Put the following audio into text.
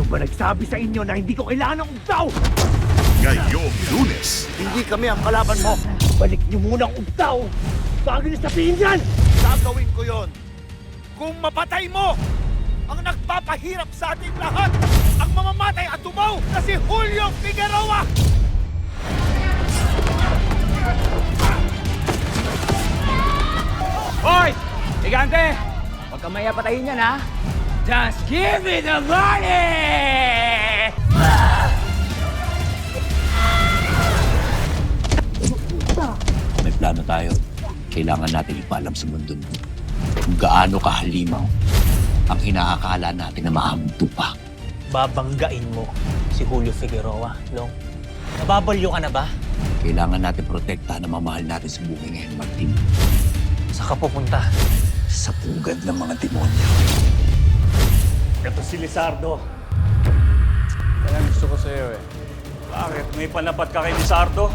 ba nagsabi sa inyo na hindi ko kailangan ng ugtaw? Ngayong Lunes, Hindi kami ang kalaban mo. Balik niyo muna ang ugtaw. Bago niyo sabihin yan! Gagawin ko yon. Kung mapatay mo ang nagpapahirap sa ating lahat, ang mamamatay at tumaw na si Julio Figueroa! Hoy! Higante! Huwag kang maya patayin yan, ha? Just give me the money! May plano tayo. Kailangan natin ipaalam sa mundo kung gaano kahalimaw ang inaakala natin na mahamto pa. Babanggain mo si Julio Figueroa, Long. Nababalyo ka na ba? Kailangan natin protektahan ang mamahal natin sa buhay ngayon, Martin. Saan ka pupunta? Sa pugad ng mga demonyo. Ito si Lizardo. Yan ang gusto ko sa'yo eh. Bakit? May panapat ka kay Lizardo?